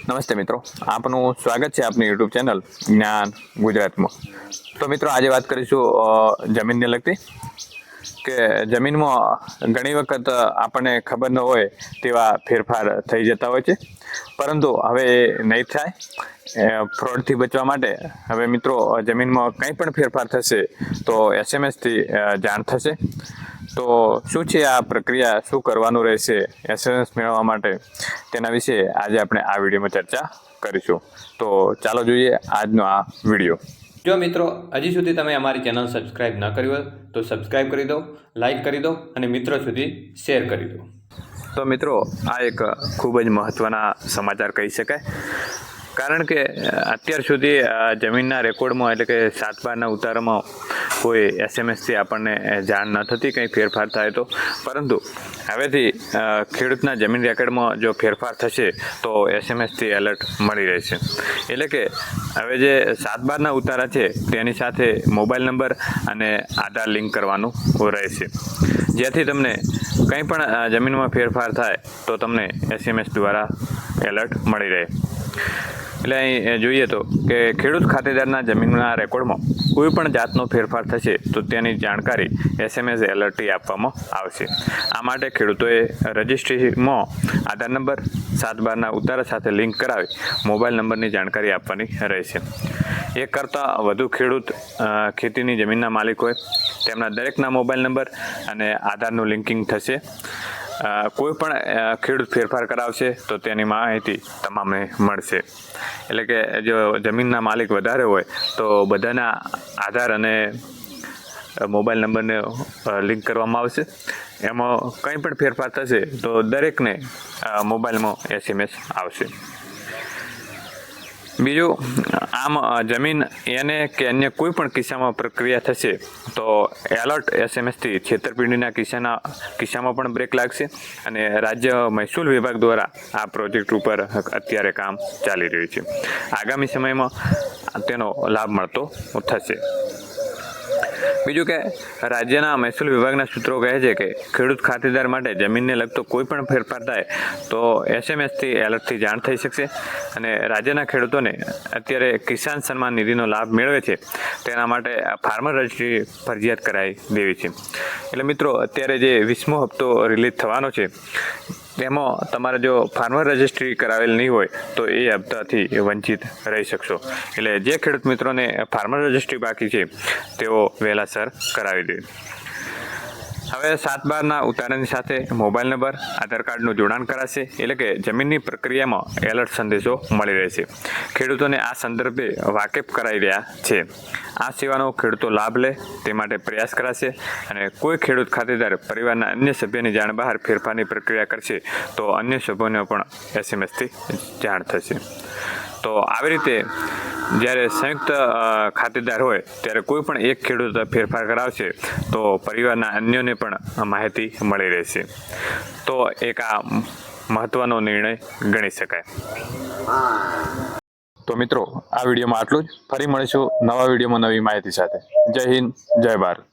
નમસ્તે મિત્રો, આપનું સ્વાગત છે આપની યુટ્યુબ ચેનલ જ્ઞાન ગુજરાતમાં। તો મિત્રો આજે વાત કરીશું જમીનને લગતી કે જમીનમાં ઘણી વખત આપણને ખબર ન હોય તેવા ફેરફાર થઈ જતા હોય છે, પરંતુ હવે નહીં થાય। ફ્રોડથી બચવા માટે હવે મિત્રો જમીનમાં કંઈ પણ ફેરફાર થશે તો એસએમએસથી જાણ થશે। તો શું છે આ પ્રક્રિયા, શું કરવાનું રહેશે એસએમએસ મેળવવા માટે, તેના વિશે આજે આપણે આ વિડીયોમાં ચર્ચા કરીશું। તો ચાલો જોઈએ આજનો આ વિડીયો। જો મિત્રો હજી સુધી તમે અમારી ચેનલ સબસ્ક્રાઇબ ન કરી હોય તો સબસ્ક્રાઇબ કરી દો, લાઈક કરી દો અને મિત્રો સુધી શેર કરી દો। તો મિત્રો આ એક ખૂબ જ મહત્ત્વના સમાચાર કહી શકાય, કારણ કે અત્યાર સુધી જમીનના રેકોર્ડમાં એટલે કે 7/12ના ઉતારામાં કોઈ એસએમએસથી આપણને જાણ ન થતી કંઈ ફેરફાર થાય તો, પરંતુ હવેથી ખેડૂતના જમીન રેકોર્ડમાં જો ફેરફાર થશે તો એસએમએસથી એલર્ટ મળી રહેશે। એટલે કે હવે જે 7/12ના ઉતારા છે તેની સાથે મોબાઈલ નંબર અને આધાર લિંક કરવાનું રહેશે, જેથી તમને કંઈ પણ જમીનમાં ફેરફાર થાય તો તમને એસએમએસ દ્વારા એલર્ટ મળી રહે। એટલે અહીં જોઈએ તો કે ખેડૂત ખાતેદારના જમીનના રેકોર્ડમાં કોઈ પણ જાતનો ફેરફાર થશે તો તેની જાણકારી એસએમએસ એલર્ટથી આપવામાં આવશે। આ માટે ખેડૂતોએ રજિસ્ટ્રીમાં આધાર નંબર 7/12ના ઉતારા સાથે લિંક કરાવી મોબાઈલ નંબરની જાણકારી આપવાની રહેશે। એક કરતાં વધુ ખેડૂત ખેતીની જમીનના માલિક હોય તેમના દરેકના મોબાઈલ નંબર અને આધારનું લિંકિંગ થશે। કોઈ પણ ખેડૂત ફેરફાર કરાવશે તો તેની માહિતી તમામને મળશે। એટલે કે જો જમીનના માલિક વધારે હોય તો બધાના આધાર અને મોબાઈલ નંબરને લિંક કરવામાં આવશે। એમાં કંઈ પણ ફેરફાર થશે તો દરેકને મોબાઈલમાં એસએમએસ આવશે। બીજું, આમ જમીન એને કે અન્ય કોઈ પણ કિસ્સામાં પ્રક્રિયા થશે તો એલર્ટ એસએમએસથી છેતરપિંડીના કિસ્સામાં પણ બ્રેક લાગશે અને રાજ્ય મહેસૂલ વિભાગ દ્વારા આ પ્રોજેક્ટ ઉપર અત્યારે કામ ચાલી રહ્યું છે। આગામી સમયમાં તેનો લાભ મળતો થશે। બીજું કે રાજ્યના મહેસૂલ વિભાગના સૂત્રો કહે છે કે ખેડૂત ખાતેદાર માટે જમીનને લગતો કોઈ પણ ફેરફાર થાય તો એસએમએસથી એલર્ટથી જાણ થઈ શકશે અને રાજ્યના ખેડૂતોને અત્યારે કિસાન સન્માન નિધિનો લાભ મેળવે છે તેના માટે ફાર્મર રજિસ્ટ્રી ફરજિયાત કરાવી દેવી છે। એટલે મિત્રો અત્યારે જે 20મો હપ્તો રિલીઝ થવાનો છે તેમાં તમારે જો ફાર્મર રજિસ્ટ્રી કરાવેલ નહીં હોય તો એ હપ્તાથી વંચિત રહી શકશો। એટલે જે ખેડૂત મિત્રોને ફાર્મર રજિસ્ટ્રી બાકી છે તેઓ વહેલાસર કરાવી દે। હવે 7/12ના ઉતારાની સાથે મોબાઈલ નંબર, આધાર કાર્ડનું જોડાણ કરાશે, એટલે કે જમીનની પ્રક્રિયામાં એલર્ટ સંદેશો મળી રહેશે। ખેડૂતોને આ સંદર્ભે વાકેફ કરાવી રહ્યા છે। આ સેવાનો ખેડૂતો લાભ લે તે માટે પ્રયાસ કરાશે અને કોઈ ખેડૂત ખાતેદાર પરિવારના અન્ય સભ્યની જાણ બહાર ફેરફારની પ્રક્રિયા કરશે તો અન્ય સભ્યોને પણ એસએમએસથી જાણ થશે। તો આવી રીતે જ્યારે સંયુક્ત ખાતેદાર હોય ત્યારે કોઈ પણ એક ખેડૂત ફેરફાર કરાવશે તો પરિવારના અન્યોને પણ માહિતી મળી રહેશે। તો એક આ મહત્વનો નિર્ણય ગણી શકાય। તો મિત્રો આ વિડીયોમાં આટલું જ, ફરી મળીશું નવા વિડીયોમાં નવી માહિતી સાથે। જય હિન્દ, જય ભારત।